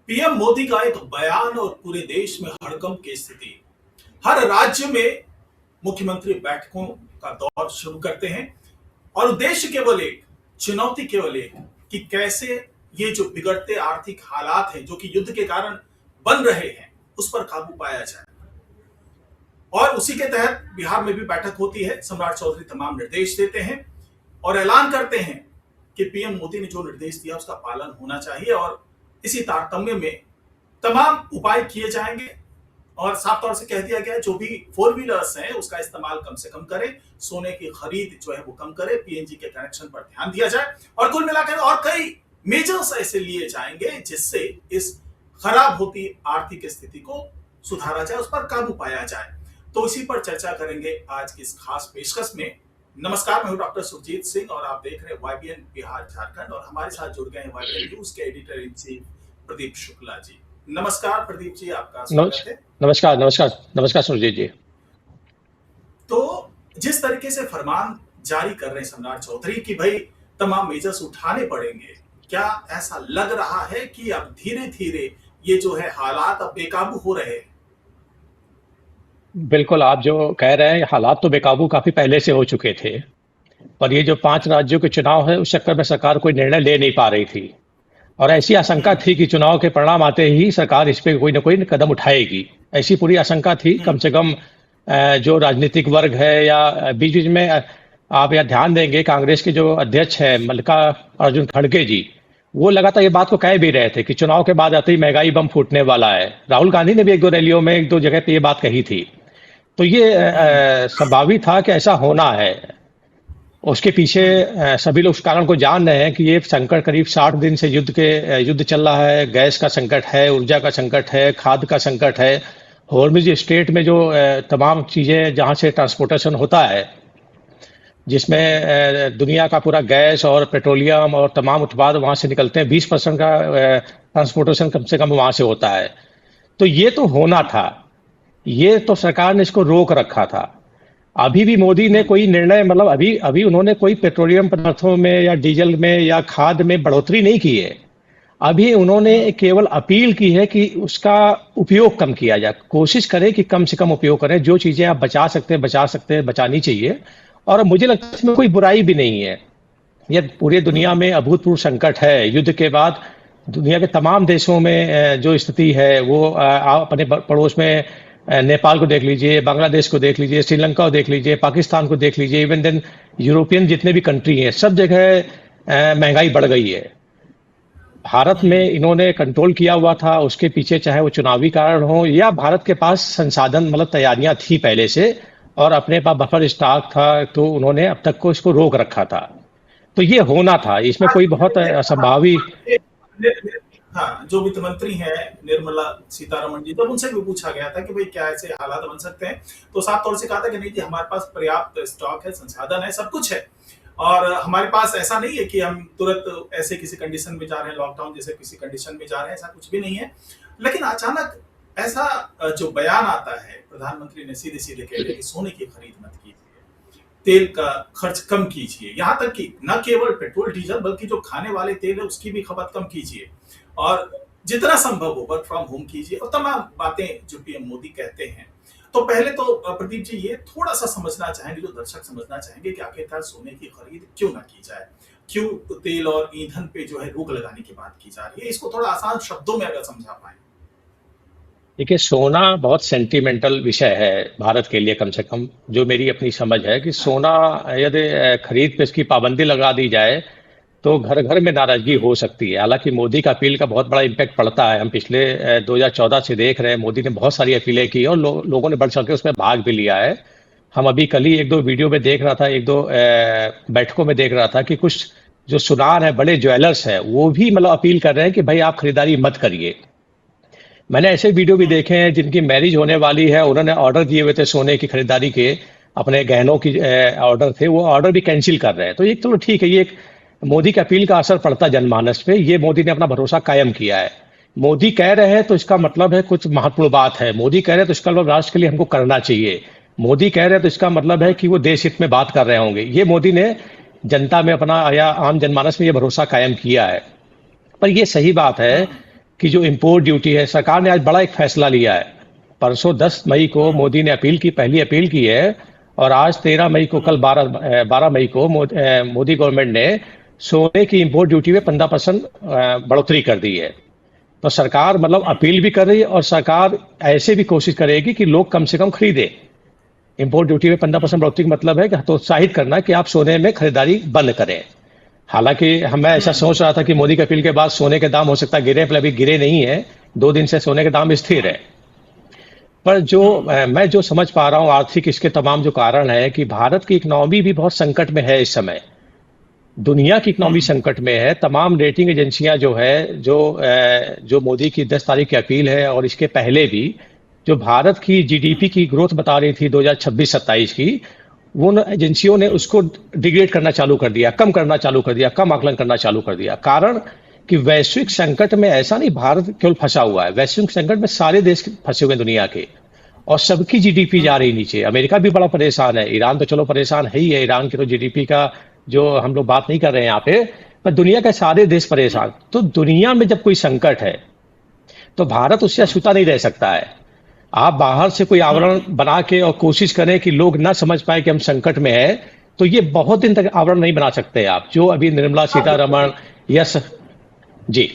PM Modi का एक बयान और पूरे देश में हड़कंप की स्थिति। हर राज्य में मुख्यमंत्री बैठकों का दौर शुरू करते हैं और उद्देश्य केवल एक, चुनौती केवल एक कि कैसे ये जो बिगड़ते आर्थिक हालात हैं जो कि युद्ध के कारण बन रहे हैं उस पर काबू पाया जाए। और उसी के तहत बिहार में भी बैठक होती है। सम्राट चौधरी तमाम निर्देश देते हैं और ऐलान करते हैं कि पीएम मोदी ने जो निर्देश दिया उसका पालन होना चाहिए और इसी तारतम्य में तमाम उपाय किए जाएंगे। और साफ तौर से कह दिया गया है जो भी फोर व्हीलर्स हैं उसका इस्तेमाल कम से कम करें, सोने की खरीद जो है वो कम करें, पीएनजी के कनेक्शन पर ध्यान दिया जाए और कुल मिलाकर और कई मेजर्स ऐसे लिए जाएंगे जिससे इस खराब होती आर्थिक स्थिति को सुधारा जाए, उस पर काबू पाया जाए। तो इसी पर चर्चा करेंगे आज की इस खास पेशकश में। नमस्कार, मैं हूं डॉक्टर सुरजीत सिंह और आप देख रहे हैं वाईबीएन बिहार झारखंड और हमारे साथ जुड़ गए हैं वाईबीएन न्यूज के editor in chief Pradeep Shukla ji. नमस्कार प्रदीप जी, आपका स्वागत है। नमस्कार नमस्कार नमस्कार सुरजीत जी। तो जिस तरीके से फरमान जारी कर रहे हैं सम्राट चौधरी कि भाई तमाम मेजर्स उठाने पड़ेंगे, क्या ऐसा लग रहा है कि अब धीरे धीरे ये जो है हालात अब बेकाबू हो रहे हैं? बिल्कुल, आप जो कह रहे हैं हालात तो बेकाबू काफी पहले से हो चुके थे, पर ये जो 5 राज्यों के चुनाव है उस चक्कर में सरकार कोई निर्णय ले नहीं पा रही थी और ऐसी आशंका थी कि चुनाव के परिणाम आते ही सरकार इस पे कोई ना कोई कदम उठाएगी। ऐसी पूरी आशंका थी। कम से कम जो राजनीतिक वर्ग है या बीच बीच में आप यहाँ ध्यान देंगे कांग्रेस के जो अध्यक्ष है मल्लिकार्जुन खड़गे जी, वो लगातार ये बात को कह भी रहे थे कि चुनाव के बाद आते ही महंगाई बम फूटने वाला है। राहुल गांधी ने भी 1-2 रैलियों में 1-2 जगह पे ये बात कही थी। तो ये स्वाभाविक था कि ऐसा होना है। उसके पीछे सभी लोग उस कारण को जान रहे हैं कि ये संकट करीब 60 दिन से युद्ध चल रहा है। गैस का संकट है, ऊर्जा का संकट है, खाद का संकट है। हॉर्मुज़ स्ट्रेट में जो तमाम चीजें जहां से ट्रांसपोर्टेशन होता है, जिसमें दुनिया का पूरा गैस और पेट्रोलियम और तमाम उत्पाद वहां से निकलते हैं, 20% का ट्रांसपोर्टेशन कम से कम वहां से होता है। तो ये तो होना था, ये तो सरकार ने इसको रोक रखा था। अभी भी मोदी ने कोई निर्णय मतलब अभी उन्होंने कोई पेट्रोलियम पदार्थों में या डीजल में या खाद में बढ़ोतरी नहीं की है। अभी उन्होंने केवल अपील की है कि उसका उपयोग कम किया जाए। कोशिश करें कि कम से कम उपयोग करें। जो चीजें आप बचा सकते हैं बचानी चाहिए। और मुझे लगता है इसमें कोई बुराई भी नहीं है। यह पूरे दुनिया में अभूतपूर्व संकट है। युद्ध के बाद दुनिया के तमाम देशों में जो स्थिति है वो अपने पड़ोस में नेपाल को देख लीजिए, बांग्लादेश को देख लीजिए, श्रीलंका को देख लीजिए, पाकिस्तान को देख लीजिए, इवन देन यूरोपियन जितने भी कंट्री हैं, सब जगह महंगाई बढ़ गई है। भारत में इन्होंने कंट्रोल किया हुआ था, उसके पीछे चाहे वो चुनावी कारण हो या भारत के पास संसाधन मतलब तैयारियां थी पहले से और अपने पास बफर स्टॉक था, तो उन्होंने अब तक को इसको रोक रखा था। तो ये होना था, इसमें कोई बहुत असंभावी। हाँ, जो वित्त मंत्री हैं निर्मला सीतारमण जी, जब उनसे भी पूछा गया था कि भाई क्या ऐसे हालात बन सकते हैं, तो साफ तौर से कहा था कि नहीं जी, हमारे पास पर्याप्त स्टॉक है, संसाधन है, सब कुछ है और हमारे पास ऐसा नहीं है कि हम तुरंत ऐसे किसी कंडीशन में जा रहे हैं, लॉकडाउन जैसे किसी कंडीशन में जा रहे हैं, ऐसा कुछ भी नहीं है। लेकिन अचानक ऐसा जो बयान आता है, प्रधानमंत्री ने सीधे सीधे कह दिया कि सोने की खरीद मत कीजिए, तेल का खर्च कम कीजिए, यहाँ तक कि न केवल पेट्रोल डीजल बल्कि जो खाने वाले तेल है उसकी भी खपत कम कीजिए और जितना संभव हो वर्क फ्रॉम होम कीजिए और तमाम बातें जो पीएम मोदी कहते हैं। तो पहले तो प्रदीप जी ये थोड़ा सा समझना चाहेंगे, जो दर्शक समझना चाहेंगे कि आखिरकार सोने की खरीद क्यों ना की जाए, क्यों तेल और ईंधन पे जो है रोक लगाने की बात की जा रही है, इसको थोड़ा आसान शब्दों में अगर समझा पाए। देखिए, सोना बहुत सेंटिमेंटल विषय है भारत के लिए। कम से कम जो मेरी अपनी समझ है कि सोना यदि खरीद पे इसकी पाबंदी लगा दी जाए तो घर घर में नाराजगी हो सकती है। हालांकि मोदी का अपील का बहुत बड़ा इम्पैक्ट पड़ता है। हम पिछले 2014 से देख रहे हैं, मोदी ने बहुत सारी अपीलें की और लोगों ने बढ़ चढ़ के उसमें भाग भी लिया है। हम अभी कल ही 1-2 वीडियो में देख रहा था, 1-2 बैठकों में देख रहा था कि कुछ जो सुनार है, बड़े ज्वेलर्स है, वो भी मतलब अपील कर रहे हैं कि भाई आप खरीदारी मत करिए। मैंने ऐसे वीडियो भी देखे हैं जिनकी मैरिज होने वाली है, उन्होंने ऑर्डर दिए हुए थे सोने की खरीदारी के, अपने गहनों की ऑर्डर थे, वो ऑर्डर भी कैंसिल कर रहे हैं। तो ये चलो ठीक है, ये एक मोदी की अपील का असर पड़ता जनमानस पे। ये मोदी ने अपना भरोसा कायम किया है। मोदी कह रहे हैं तो इसका मतलब है कुछ महत्वपूर्ण बात है। मोदी कह रहे हैं तो इसका मतलब राष्ट्र के लिए हमको करना चाहिए। मोदी कह रहे हैं तो इसका मतलब है कि वो देश हित में बात कर रहे होंगे। ये मोदी ने जनता में अपना या आम जनमानस में ये भरोसा कायम किया है। पर ये सही बात है कि जो इंपोर्ट ड्यूटी है, सरकार ने आज बड़ा एक फैसला लिया है। परसों 10 मई को मोदी ने अपील की, पहली अपील की है, और आज 13 मई को, कल 12 मई को मोदी गवर्नमेंट ने सोने की इंपोर्ट ड्यूटी में 15% बढ़ोतरी कर दी है। तो सरकार मतलब अपील भी कर रही है, और सरकार ऐसे भी कोशिश करेगी कि लोग कम से कम खरीदें। इंपोर्ट ड्यूटी में 15% बढ़ोतरी का मतलब है कि प्रोत्साहित करना कि आप सोने में खरीदारी बंद करें। हालांकि मैं ऐसा सोच रहा था कि मोदी की अपील के बाद सोने के दाम हो सकता है गिरे, पर अभी गिरे नहीं है। 2 दिन से सोने के दाम स्थिर है। पर जो मैं जो समझ पा रहा हूँ आर्थिक इसके तमाम जो कारण है कि भारत की इकोनॉमी भी बहुत संकट में है इस समय। दुनिया की इकोनॉमी संकट में है। तमाम रेटिंग एजेंसियां जो है, जो मोदी की 10 तारीख की अपील है और इसके पहले भी जो भारत की जीडीपी की ग्रोथ बता रही थी 2026-27 की, वो एजेंसियों ने उसको डिग्रेड करना चालू कर दिया, कम करना चालू कर दिया, कम आकलन करना चालू कर दिया। कारण कि वैश्विक संकट में ऐसा नहीं भारत केवल फंसा हुआ है, वैश्विक संकट में सारे देश फंसे हुए दुनिया के, और सबकी जीडीपी जा रही नीचे। अमेरिका भी बड़ा परेशान है, ईरान तो चलो परेशान है ही है, ईरान की तो जीडीपी का जो हम लोग बात नहीं कर रहे हैं यहाँ पे, पर दुनिया के सारे देश परेशान। तो दुनिया में जब कोई संकट है तो भारत उससे अछूता नहीं रह सकता है। आप बाहर से कोई आवरण बना के और कोशिश करें कि लोग ना समझ पाए कि हम संकट में है, तो ये बहुत दिन तक आवरण नहीं बना सकते आप। जो अभी निर्मला सीतारमण जी,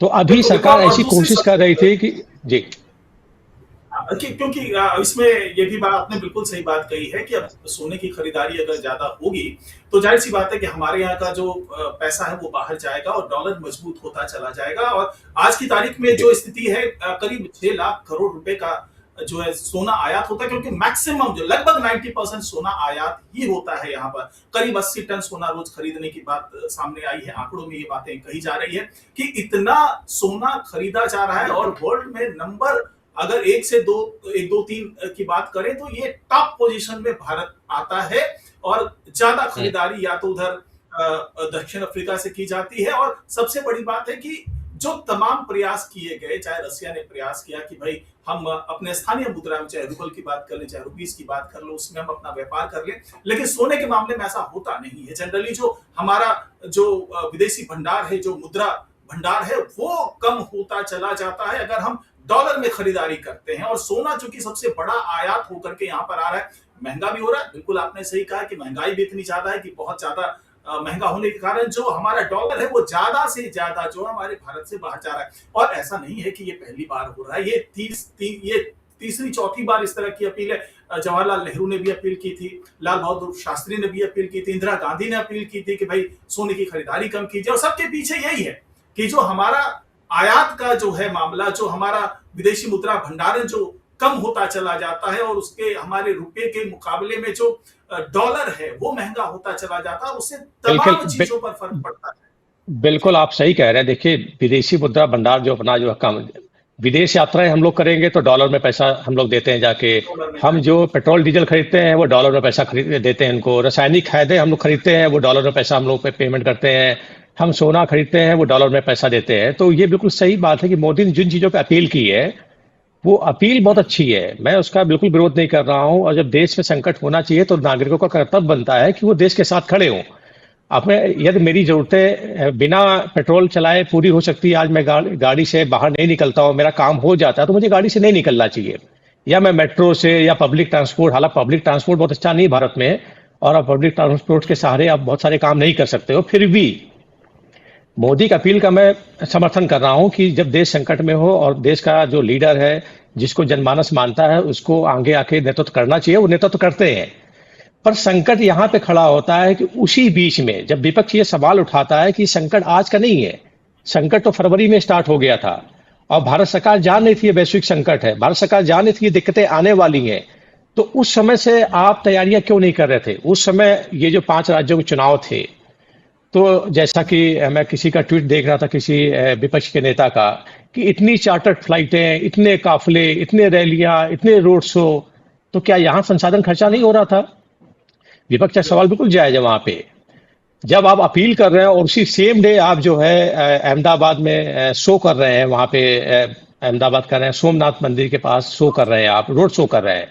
तो अभी सरकार ऐसी कोशिश कर रही थी कि जी, क्योंकि इसमें ये भी बात आपने बिल्कुल सही बात कही है कि अब सोने की खरीदारी अगर ज्यादा होगी तो जाहिर सी बात है कि हमारे यहाँ का जो पैसा है वो बाहर जाएगा और डॉलर मजबूत होता चला जाएगा। और आज की तारीख में जो स्थिति है, करीब 6 लाख करोड़ रुपए का जो है सोना आयात होता है, क्योंकि मैक्सिमम जो लगभग 90% सोना आयात ही होता है। यहाँ पर करीब 80 टन सोना रोज खरीदने की बात सामने आई है। आंकड़ों में ये बातें कही जा रही है कि इतना सोना खरीदा जा रहा है। और वर्ल्ड में नंबर अगर 1 से 2, 1, 2, 3 की बात करें तो ये टॉप पोजीशन में भारत आता है। और ज्यादा खरीदारी या तो उधर दक्षिण अफ्रीका से की जाती है। और सबसे बड़ी बात है कि जो तमाम प्रयास किए गए, चाहे रसिया ने प्रयास किया कि भाई हम अपने स्थानीय मुद्रा में, चाहे रूबल की बात कर लें, चाहे रुपीस की बात कर लो, उसमें हम अपना व्यापार कर लें, लेकिन सोने के मामले में ऐसा होता नहीं है। जनरली जो हमारा जो विदेशी भंडार है, जो मुद्रा भंडार है, वो कम होता चला जाता है अगर हम डॉलर में खरीदारी करते हैं। और सोना चूंकि सबसे बड़ा आयात होकर के यहाँ पर आ रहा है, महंगा भी हो रहा है। बिल्कुल आपने सही कहा कि महंगाई भी इतनी ज्यादा है कि बहुत ज्यादा महंगा होने के कारण जो हमारा डॉलर है वो ज्यादा से ज्यादा जो हमारे भारत से बाहर जा रहा है। और ऐसा नहीं है कि ये पहली बार हो रहा है, ये तीसरी चौथी बार इस तरह की अपील है। जवाहरलाल नेहरू ने भी अपील की थी, लाल बहादुर शास्त्री ने भी अपील की थी, इंदिरा गांधी ने अपील की थी कि भाई सोने की खरीदारी कम कीजिए। और सबके पीछे यही है कि जो हमारा आयात का जो है मामला, जो हमारा विदेशी मुद्रा भंडारण जो कम होता चला जाता है, और उसके हमारे रुपए के मुकाबले में जो डॉलर है वो महंगा होता चला जाता है, उससे तमाम चीजों पर फर्क पड़ता है। बिल्कुल आप सही कह रहे हैं। देखिए, विदेशी मुद्रा भंडार जो अपना जो कम, विदेश यात्राएं हम लोग करेंगे तो डॉलर में पैसा हम लोग देते हैं जाके। हम जो पेट्रोल डीजल खरीदते हैं वो डॉलर में पैसा खरीद देते हैं उनको। रासायनिक खाद्य हम लोग खरीदते हैं, वो डॉलर में पैसा हम लोग पे पेमेंट करते हैं। हम सोना खरीदते हैं, वो डॉलर में पैसा देते हैं। तो ये बिल्कुल सही बात है कि मोदी ने जिन चीजों पर अपील की है वो अपील बहुत अच्छी है, मैं उसका बिल्कुल विरोध नहीं कर रहा हूं। और जब देश में संकट होना चाहिए तो नागरिकों का कर्तव्य बनता है कि वो देश के साथ खड़े हों। अब मैं, यदि मेरी जरूरतें बिना पेट्रोल चलाए पूरी हो सकती है, आज मैं गाड़ी से बाहर नहीं निकलता हूं, मेरा काम हो जाता है, तो मुझे गाड़ी से नहीं निकलना चाहिए, या मैं मेट्रो से या पब्लिक ट्रांसपोर्ट। हालांकि पब्लिक ट्रांसपोर्ट बहुत अच्छा नहीं भारत में, और अब पब्लिक ट्रांसपोर्ट के सहारे आप बहुत सारे काम नहीं कर सकते हो। फिर भी मोदी की अपील का मैं समर्थन कर रहा हूं कि जब देश संकट में हो और देश का जो लीडर है जिसको जनमानस मानता है उसको आगे आके नेतृत्व करना चाहिए, वो नेतृत्व करते हैं। पर संकट यहाँ पे खड़ा होता है कि उसी बीच में जब विपक्ष ये सवाल उठाता है कि संकट आज का नहीं है, संकट तो फरवरी में स्टार्ट हो गया था, और भारत सरकार जान रही थी ये वैश्विक संकट है, भारत सरकार जान रही थी ये दिक्कतें आने वाली हैं, तो उस समय से आप तैयारियां क्यों नहीं कर रहे थे? उस समय ये जो 5 राज्यों के चुनाव थे, तो जैसा कि मैं किसी का ट्वीट देख रहा था, किसी विपक्ष के नेता का, कि इतनी चार्टर्ड फ्लाइटें, इतने काफिले, इतने रैलियां, इतने रोड शो, तो क्या यहाँ संसाधन खर्चा नहीं हो रहा था? विपक्ष का सवाल बिल्कुल जायज है वहां पे। जब आप अपील कर रहे हैं और उसी सेम डे आप जो है अहमदाबाद में शो कर रहे हैं, वहां पे अहमदाबाद कर रहे हैं, सोमनाथ मंदिर के पास शो कर रहे हैं, आप रोड शो कर रहे हैं,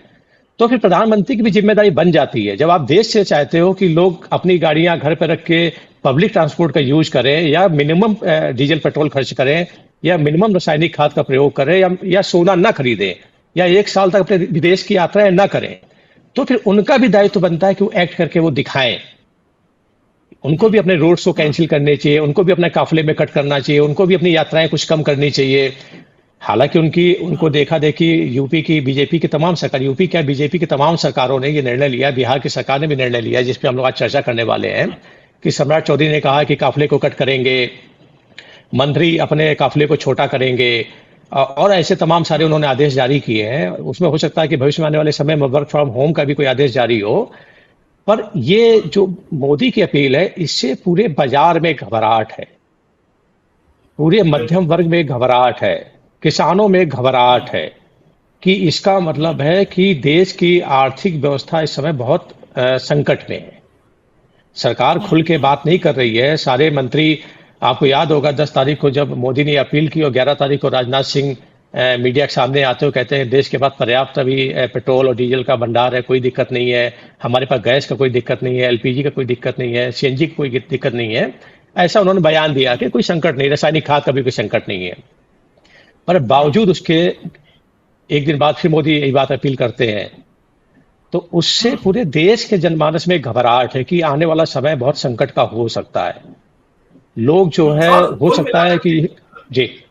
तो फिर प्रधानमंत्री की भी जिम्मेदारी बन जाती है। जब आप देश से चाहते हो कि लोग अपनी गाड़ियां घर पर रख के पब्लिक ट्रांसपोर्ट का यूज करें या मिनिमम डीजल पेट्रोल खर्च करें, या मिनिमम रासायनिक खाद का प्रयोग करें या सोना न खरीदें या 1 साल तक अपने विदेश की यात्राएं न करें, तो फिर उनका भी दायित्व बनता है कि वो एक्ट करके वो दिखाएं। उनको भी अपने रोड शो कैंसिल करने चाहिए, उनको भी अपने काफिले में कट करना चाहिए, उनको भी अपनी यात्राएं कुछ कम करनी चाहिए। हालांकि उनको देखा देखी यूपी की बीजेपी की तमाम सरकार, यूपी क्या बीजेपी की तमाम सरकारों ने ये निर्णय लिया, बिहार की सरकार ने भी निर्णय लिया, जिसपे हम लोग आज चर्चा करने वाले हैं, कि सम्राट चौधरी ने कहा कि काफिले को कट करेंगे, मंत्री अपने काफिले को छोटा करेंगे, और ऐसे तमाम सारे उन्होंने आदेश जारी किए हैं। उसमें हो सकता है कि भविष्य में आने वाले समय में वर्क फ्रॉम होम का भी कोई आदेश जारी हो। पर ये जो मोदी की अपील है, इससे पूरे बाजार में घबराहट है, पूरे मध्यम वर्ग में घबराहट है, किसानों में घबराहट है, कि इसका मतलब है कि देश की आर्थिक व्यवस्था इस समय बहुत संकट में है। सरकार खुल के बात नहीं कर रही है। सारे मंत्री, आपको याद होगा 10 तारीख को जब मोदी ने अपील की और 11 तारीख को राजनाथ सिंह मीडिया के सामने आते हुए कहते हैं देश के पास पर्याप्त अभी पेट्रोल और डीजल का भंडार है, कोई दिक्कत नहीं है, हमारे पास गैस का कोई दिक्कत नहीं है, एलपीजी का कोई दिक्कत नहीं है, सीएनजी की कोई दिक्कत नहीं है। ऐसा उन्होंने बयान दिया कि कोई संकट नहीं, रासायनिक खाद का भी कोई संकट नहीं है। पर बावजूद उसके एक दिन बाद फिर मोदी यही बात अपील करते हैं, तो उससे पूरे देश के जनमानस में घबराहट है कि आने वाला समय बहुत संकट का हो सकता है। लोग जो है, और हो कुल सकता है मिलाकर कि जी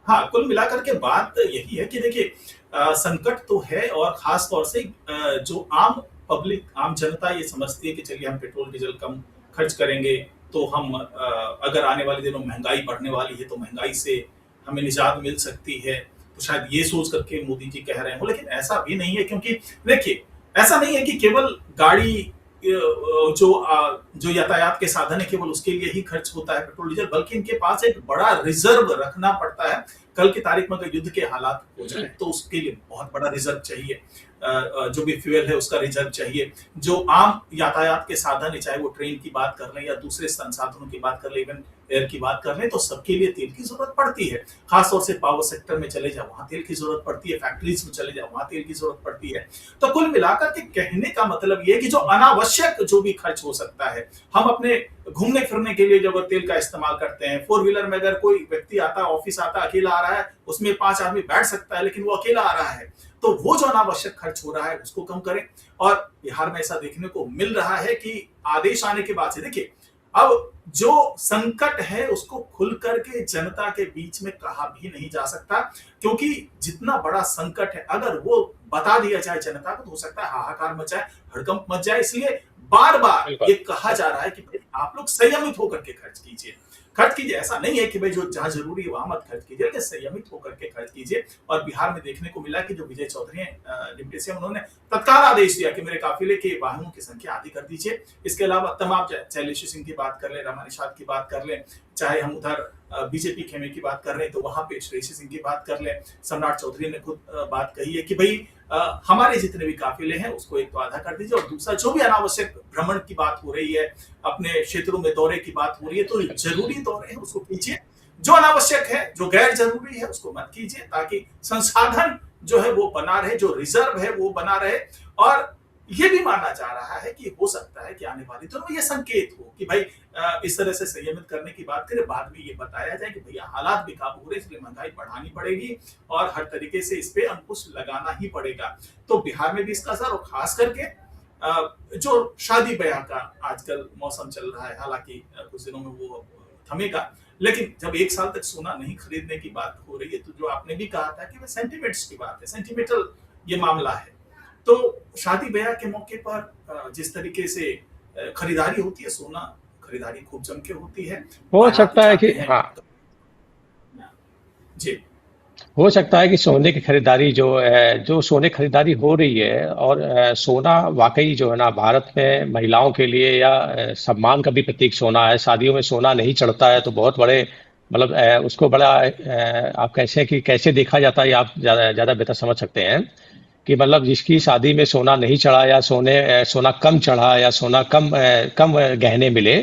हाँ, कुल मिलाकर के बात यही है कि देखिए संकट तो है, और खास तौर से जो आम पब्लिक, आम जनता ये समझती है कि चलिए हम पेट्रोल डीजल कम खर्च करेंगे तो हम अगर आने वाले दिनों महंगाई बढ़ने वाली है तो महंगाई से हमें निजात मिल सकती है, तो शायद ये सोच करके मोदी जी कह रहे हो। लेकिन ऐसा भी नहीं है, क्योंकि देखिए ऐसा नहीं है कि केवल गाड़ी जो यातायात के साधन है केवल उसके लिए ही खर्च होता है पेट्रोल डीजल, बल्कि इनके पास एक बड़ा रिजर्व रखना पड़ता है। कल की तारीख में अगर युद्ध के हालात हो जाए तो उसके लिए बहुत बड़ा रिजर्व चाहिए। जो भी फ्यूल है उसका रिजर्व चाहिए। जो आम यातायात के साधन है, चाहे वो ट्रेन की बात कर लें या दूसरे संसाधनों की बात कर लें, इवन एयर की बात कर लें, तो सबके लिए तेल की जरूरत पड़ती है। खासतौर से पावर सेक्टर में चले जाओ वहां तेल की जरूरत पड़ती है, फैक्ट्रीज में चले जाओ वहां तेल की जरूरत पड़ती है। तो कुल मिलाकर के कहने का मतलब ये है कि जो अनावश्यक जो भी खर्च हो सकता है, हम अपने घूमने फिरने के लिए जब तेल का इस्तेमाल करते हैं, 4 व्हीलर में अगर कोई व्यक्ति आता है, ऑफिस आता है, अकेला आ रहा है, उसमें 5 आदमी बैठ सकता है लेकिन वो अकेला आ रहा है, तो वो जो अनावश्यक खर्च हो रहा है उसको कम करें। और बिहार में ऐसा देखने को मिल रहा है कि आदेश आने के बाद से देखिए अब जो संकट है उसको खुल करके जनता के बीच में कहा भी नहीं जा सकता, क्योंकि जितना बड़ा संकट है अगर वो बता दिया जाए जनता को तो हो सकता है हाहाकार मच जाए, हड़कंप मच जाए। इसलिए बार बार बिल्कुल ये कहा जा रहा है कि भाई आप लोग संयमित होकर के खर्च कीजिए, खर्च कीजिए। ऐसा नहीं है कि भाई जो जहां जरूरी है वहां मत खर्च कीजिए, लेकिन संयमित होकर के खर्च कीजिए। और बिहार में देखने को मिला कि जो विजय चौधरी हैं डिप्टी सीएम, उन्होंने तत्काल आदेश दिया कि मेरे काफिले के वाहनों की संख्या आधी कर दीजिए। इसके अलावा तमाम, चाहे ऋषि सिंह की बात कर लें, रमा निषाद की बात कर लें, चाहे हम उधर बीजेपी खेमे की बात कर रहे हैं तो वहां पे ऋषि सिंह की बात कर लें, सम्राट चौधरी ने खुद बात कही है कि भाई हमारे जितने भी काफिले हैं उसको एक तो आधा कर दीजिए, और दूसरा जो भी अनावश्यक भ्रमण की बात हो रही है, अपने क्षेत्रों में दौरे की बात हो रही है, तो जरूरी दौरे हैं उसको कीजिए, जो अनावश्यक है, जो गैर जरूरी है उसको मत कीजिए, ताकि संसाधन जो है वो बना रहे, जो रिजर्व है वो बना रहे। और ये भी माना जा रहा है कि हो सकता है कि आने वाले दिनों में ये संकेत हो कि भाई इस तरह से संयमित करने की बात करें, बाद में ये बताया जाए कि भैया हालात बेकाबू हो रहे, इसलिए महंगाई बढ़ानी पड़ेगी और हर तरीके से इस पे अंकुश लगाना ही पड़ेगा। तो बिहार में भी इसका असर, और खास करके जो शादी ब्याह का आजकल मौसम चल रहा है, हालांकि कुछ दिनों में वो थमेगा, लेकिन जब 1 साल तक सोना नहीं खरीदने की बात हो रही है, तो जो आपने भी कहा था कि वह सेंटिमेंट्स की बात है, सेंटिमेंटल ये मामला है। तो शादी ब्याह के मौके पर जिस तरीके से खरीदारी होती है, सोना खरीदारी खूब जम के होती है, हो बाराती सकता है कि जाते हैं। हाँ, जी। हो सकता है कि सोने की खरीदारी जो है, जो सोने की खरीदारी हो रही है, और सोना वाकई जो है ना भारत में महिलाओं के लिए या सम्मान का भी प्रतीक सोना है। शादियों में सोना नहीं चढ़ता है तो बहुत बड़े, मतलब उसको बड़ा आप कैसे देखा जाता है, ये आप ज्यादा बेहतर समझ सकते हैं, कि मतलब जिसकी शादी में सोना नहीं चढ़ा या सोना कम चढ़ा या सोना कम गहने मिले।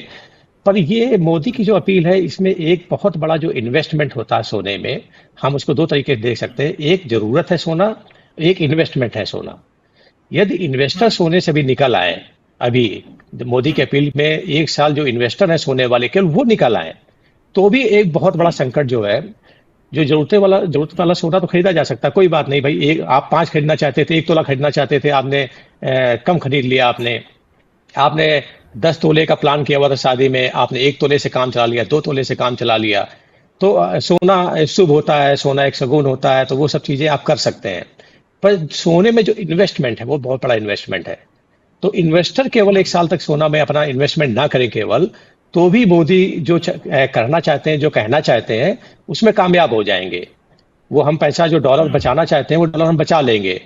पर ये मोदी की जो अपील है, इसमें एक बहुत बड़ा जो इन्वेस्टमेंट होता है सोने में, हम उसको 2 तरीके से देख सकते हैं। एक जरूरत है सोना, एक इन्वेस्टमेंट है सोना। यदि इन्वेस्टर सोने से भी निकल आए, अभी मोदी की अपील में 1 साल जो इन्वेस्टर है सोने वाले केवल वो निकल आए, तो भी एक बहुत बड़ा संकट जो है, जो जरूरत वाला सोना तो खरीदा जा सकता है, कोई बात नहीं भाई। एक आप 5 खरीदना चाहते थे, 1 तोला खरीदना चाहते थे, आपने कम खरीद लिया। आपने आपने 10 तोले का प्लान किया हुआ था शादी में, आपने 1 तोले से काम चला लिया, 2 तोले से काम चला लिया। तो सोना शुभ होता है, सोना एक शगुन होता है, तो वो सब चीजें आप कर सकते हैं। पर सोने में जो इन्वेस्टमेंट है वो बहुत बड़ा इन्वेस्टमेंट है। तो इन्वेस्टर केवल 1 साल तक सोना में अपना इन्वेस्टमेंट ना करें केवल, तो भी मोदी जो करना चाहते हैं, जो कहना चाहते हैं, उसमें कामयाब हो जाएंगे। वो हम पैसा जो डॉलर बचाना चाहते हैं वो डॉलर हम बचा लेंगे।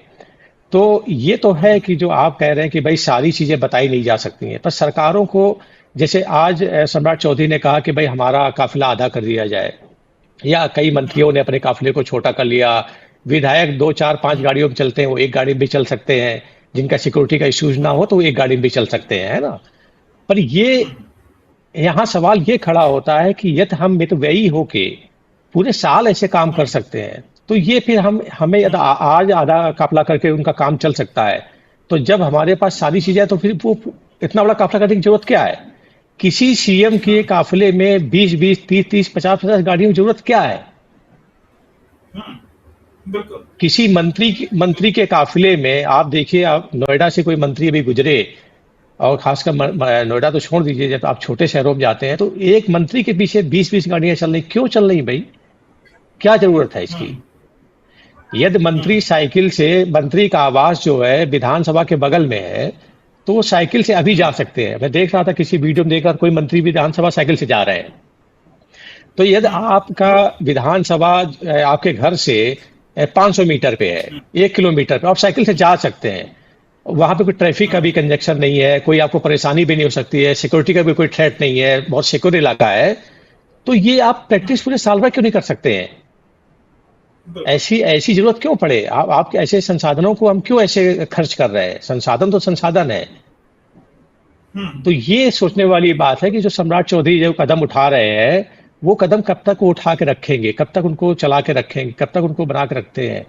तो ये तो है कि जो आप कह रहे हैं कि भाई सारी चीजें बताई नहीं जा सकती हैं, पर सरकारों को, जैसे आज सम्राट चौधरी ने कहा कि भाई हमारा काफिला आधा कर दिया जाए, या कई मंत्रियों ने अपने काफिले को छोटा कर लिया। विधायक 2 4 5 गाड़ियों में चलते हैं, वो एक गाड़ी में भी चल सकते हैं। जिनका सिक्योरिटी का इश्यूज ना हो तो वो एक गाड़ी में भी चल सकते हैं, है ना। पर ये यहाँ सवाल ये खड़ा होता है कि यदि हम मितव्ययी होके पूरे साल ऐसे काम कर सकते हैं, तो ये फिर हमें यदि आज आधा काफिला करके उनका काम चल सकता है, तो जब हमारे पास सारी चीजें हैं, तो फिर वो इतना बड़ा काफिला करने की जरूरत क्या है। किसी सीएम के काफिले में 20-20, 30-30, 50-50 गाड़ियों की जरूरत क्या है। बिल्कुल। किसी मंत्री के काफिले में आप देखिए, आप नोएडा से कोई मंत्री अभी गुजरे, और खासकर नोएडा तो छोड़ दीजिए, जब आप छोटे शहरों में जाते हैं तो एक मंत्री के पीछे 20-20 गाड़ियां चल रही, क्यों चल रही भाई, क्या जरूरत है इसकी। यदि मंत्री का आवास जो है विधानसभा के बगल में है, तो वो साइकिल से अभी जा सकते हैं। मैं देख रहा था किसी वीडियो में, देखा कोई मंत्री विधानसभा साइकिल से जा रहे हैं। तो यदि आपका विधानसभा आपके घर से 500 मीटर पे है, 1 किलोमीटर पे, आप साइकिल से जा सकते हैं। वहां पे कोई ट्रैफिक का भी कंजक्शन नहीं है, कोई आपको परेशानी भी नहीं हो सकती है, सिक्योरिटी का भी कोई थ्रेट नहीं है, बहुत सिक्योर इलाका है। तो ये आप प्रैक्टिस पूरे साल भर क्यों नहीं कर सकते हैं। ऐसी ऐसी जरूरत क्यों पड़े। आप ऐसे संसाधनों को हम क्यों ऐसे खर्च कर रहे हैं। संसाधन तो संसाधन है। तो ये सोचने वाली बात है कि जो सम्राट चौधरी जो कदम उठा रहे हैं, वो कदम कब तक वो उठा के रखेंगे, कब तक उनको चला के रखेंगे, कब तक उनको बना के रखते हैं।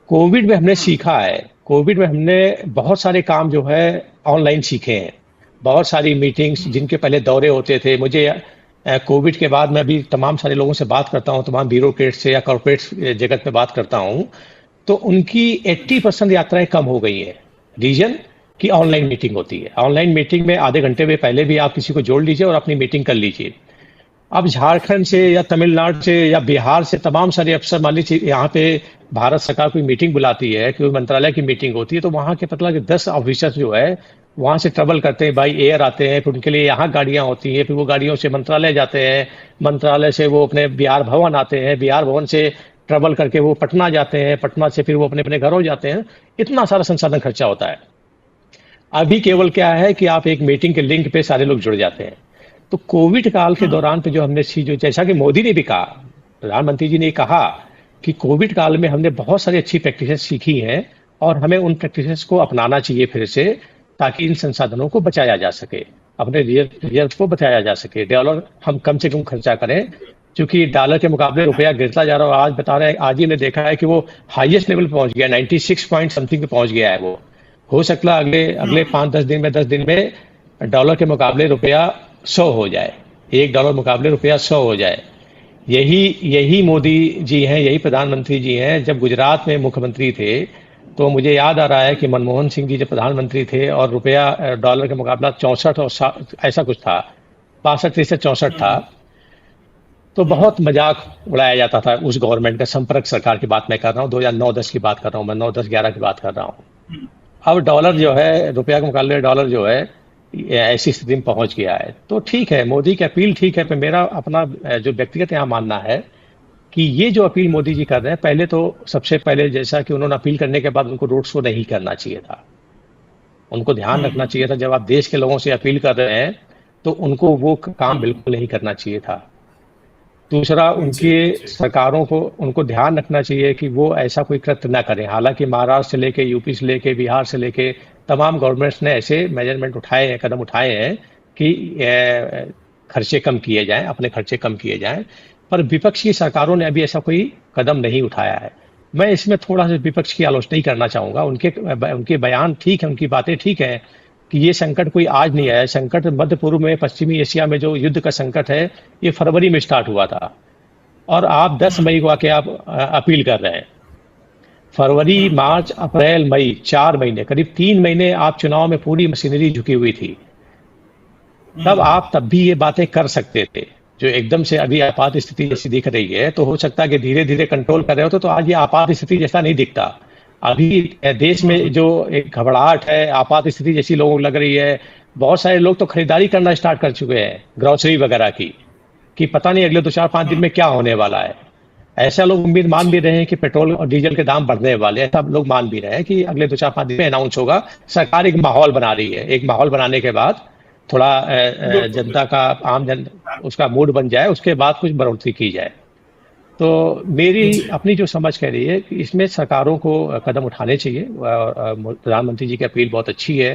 कोविड में हमने सीखा है, कोविड में हमने बहुत सारे काम जो है ऑनलाइन सीखे हैं। बहुत सारी मीटिंग्स जिनके पहले दौरे होते थे, मुझे कोविड के बाद मैं भी तमाम सारे लोगों से बात करता हूं, तमाम ब्यूरोक्रेट से या कॉर्पोरेट जगत में बात करता हूं, तो उनकी 80% यात्राएं कम हो गई है। रीजन की ऑनलाइन मीटिंग होती है। ऑनलाइन मीटिंग में आधे घंटे में पहले भी आप किसी को जोड़ लीजिए और अपनी मीटिंग कर लीजिए। अब झारखंड से या तमिलनाडु से या बिहार से तमाम सारे अफसर, मान लीजिए यहाँ पे भारत सरकार कोई मीटिंग बुलाती है, कोई मंत्रालय की मीटिंग होती है, तो वहां के मतलब कि 10 ऑफिसर्स जो है वहां से ट्रेवल करते हैं, बाई एयर आते हैं, फिर उनके लिए यहाँ गाड़ियां होती हैं, फिर वो गाड़ियों से मंत्रालय जाते हैं, मंत्रालय से वो अपने बिहार भवन आते हैं, बिहार भवन से ट्रेवल करके वो पटना जाते हैं, पटना से फिर वो अपने अपने घरों जाते हैं। इतना सारा संसाधन खर्चा होता है। अभी केवल क्या है कि आप एक मीटिंग के लिंक पे सारे लोग जुड़ जाते हैं। तो कोविड काल के दौरान पे जो हमने जो, जैसा कि मोदी ने भी कहा, प्रधानमंत्री जी ने कहा कि कोविड काल में हमने बहुत सारी अच्छी प्रैक्टिसेस सीखी हैं और हमें उन प्रैक्टिसेस को अपनाना चाहिए फिर से, ताकि इन संसाधनों को बचाया जा सके, अपने रिजर्व को बचाया जा सके। डॉलर हम कम से कम खर्चा करें, क्योंकि डॉलर के मुकाबले रुपया गिरता जा रहा है। आज बता रहे हैं, आज ही ने देखा है कि वो हाईएस्ट लेवल पे पहुंच गया, 96 पॉइंट समथिंग पे पहुंच गया है वो। हो सकता है अगले 5-10 दिन में, 10 दिन में डॉलर के मुकाबले रुपया 100 हो जाए, $1 मुकाबले रुपया 100 हो जाए। यही मोदी जी हैं, यही प्रधानमंत्री जी हैं। जब गुजरात में मुख्यमंत्री थे, तो मुझे याद आ रहा है कि मनमोहन सिंह जी जब प्रधानमंत्री थे और रुपया डॉलर के मुकाबला 64 और ऐसा कुछ था, 62-63-64 था, तो बहुत मजाक उड़ाया जाता था उस गवर्नमेंट का। संपर्क सरकार की बात मैं कर रहा हूँ, 2009-10 की बात कर रहा हूँ मैं, 9-10-11 की बात कर रहा हूँ। अब डॉलर जो है, रुपया के मुकाबले डॉलर जो है ऐसी स्थिति में पहुंच गया है। तो ठीक है, मोदी की अपील ठीक है, पर मेरा अपना जो व्यक्तिगत यहाँ मानना है कि ये जो अपील मोदी जी कर रहे हैं, पहले तो सबसे पहले जैसा कि उन्होंने अपील करने के बाद उनको रोड शो नहीं करना चाहिए था। उनको ध्यान रखना चाहिए था, जब आप देश के लोगों से अपील कर रहे हैं तो उनको वो काम बिल्कुल नहीं करना चाहिए था। दूसरा, उनकी सरकारों को उनको ध्यान रखना चाहिए कि वो ऐसा कोई कृत्य ना करें। हालांकि महाराष्ट्र से लेके, यूपी से लेके, बिहार से लेके तमाम गवर्नमेंट्स ने ऐसे मेजरमेंट उठाए हैं, कदम उठाए हैं कि खर्चे कम किए जाएं, अपने खर्चे कम किए जाएं, पर विपक्ष की सरकारों ने अभी ऐसा कोई कदम नहीं उठाया है। मैं इसमें थोड़ा सा विपक्ष की आलोचना ही करना चाहूंगा। उनके बयान ठीक है, उनकी बातें ठीक है कि ये संकट कोई आज नहीं आया। संकट मध्य पूर्व में, पश्चिमी एशिया में जो युद्ध का संकट है, ये फरवरी में स्टार्ट हुआ था और आप 10 मई को आके आप अपील कर रहे हैं। फरवरी, मार्च, अप्रैल, मई, 4 महीने, करीब 3 महीने आप चुनाव में पूरी मशीनरी झुकी हुई थी। तब आप तब भी ये बातें कर सकते थे। जो एकदम से अभी आपात स्थिति जैसी दिख रही है, तो हो सकता है कि धीरे धीरे कंट्रोल कर रहे होते तो आज ये आपात स्थिति जैसा नहीं दिखता। अभी देश में जो एक घबराहट है, आपात स्थिति जैसी लोगों को लग रही है। बहुत सारे लोग तो खरीदारी करना स्टार्ट कर चुके हैं ग्रोसरी वगैरह की, कि पता नहीं अगले 2-4-5 दिन में क्या होने वाला है। ऐसा लोग उम्मीद मान भी रहे हैं कि पेट्रोल और डीजल के दाम बढ़ने वाले हैं। ऐसा लोग मान भी रहे हैं कि अगले 2-4-5 दिन में अनाउंस होगा। सरकार एक माहौल बना रही है। एक माहौल बनाने के बाद थोड़ा जनता का, आम जन उसका मूड बन जाए, उसके बाद कुछ बढ़ोतरी की जाए। तो मेरी अपनी जो समझ कह रही है कि इसमें सरकारों को कदम उठाने चाहिए। प्रधानमंत्री जी की अपील बहुत अच्छी है।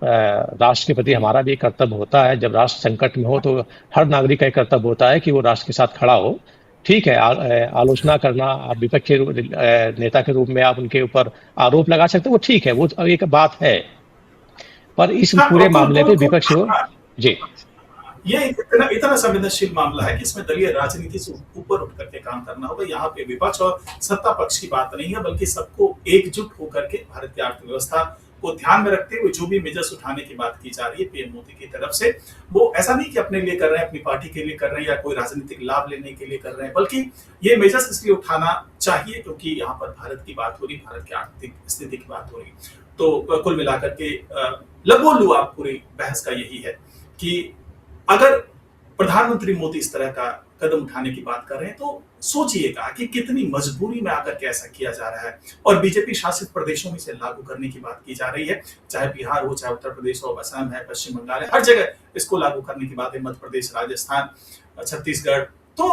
राष्ट्र के प्रति हमारा भी एक कर्तव्य होता है। जब राष्ट्र संकट में हो तो हर नागरिक का एक कर्तव्य होता है कि वो राष्ट्र के साथ खड़ा हो। ठीक है, आलोचना करना, आप विपक्ष के नेता के रूप में आप उनके ऊपर आरोप लगा सकते हो, वो ठीक है, वो एक बात है। पर इस पूरे मामले पे विपक्ष हो जी, ये इतना संवेदनशील मामला है कि इसमें दलीय राजनीति से ऊपर उठ करके काम करना होगा। यहाँ पे विपक्ष और सत्ता पक्ष की बात नहीं है, बल्कि सबको एकजुट होकर के भारत की अर्थव्यवस्था को ध्यान में रखते हुए जो भी मेजर्स उठाने की बात की जा रही है पीएम मोदी की तरफ से, वो ऐसा नहीं कि अपने लिए कर रहे हैं, अपनी पार्टी के लिए कर रहे हैं या कोई राजनीतिक लाभ लेने के लिए कर रहे हैं, बल्कि ये मेजर्स इसलिए उठाना चाहिए क्योंकि यहाँ पर भारत की बात हो रही, भारत की आर्थिक स्थिति की बात हो रही। तो कुल मिलाकर के लबोलू आप पूरी बहस का यही है कि अगर प्रधानमंत्री मोदी इस तरह का कदम उठाने की बात कर रहे हैं तो सोचिएगा कि कितनी मजबूरी में आकर के ऐसा किया जा रहा है। और बीजेपी शासित प्रदेशों में से लागू करने की बात की जा रही है, चाहे बिहार हो, चाहे उत्तर प्रदेश हो, असम है, पश्चिम बंगाल है, हर जगह इसको लागू करने की बात है, मध्य प्रदेश, राजस्थान, छत्तीसगढ़। तो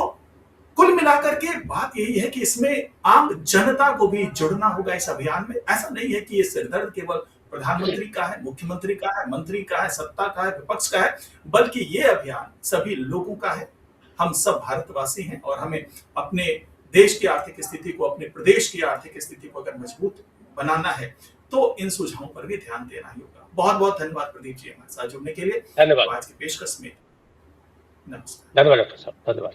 कुल मिलाकर के बात यही है कि इसमें आम जनता को भी जुड़ना होगा इस अभियान में। ऐसा नहीं है कि ये सिरदर्द केवल प्रधानमंत्री का है, मुख्यमंत्री का है, मंत्री का है, सत्ता का है, विपक्ष का है, बल्कि ये अभियान सभी लोगों का है। हम सब भारतवासी हैं और हमें अपने देश की आर्थिक स्थिति को, अपने प्रदेश की आर्थिक स्थिति को अगर मजबूत बनाना है तो इन सुझावों पर भी ध्यान देना ही होगा। बहुत बहुत धन्यवाद प्रदीप जी हमारे साथ जुड़ने के लिए। धन्यवाद। आज की पेशकश में नमस्कार। धन्यवाद डॉक्टर साहब, धन्यवाद।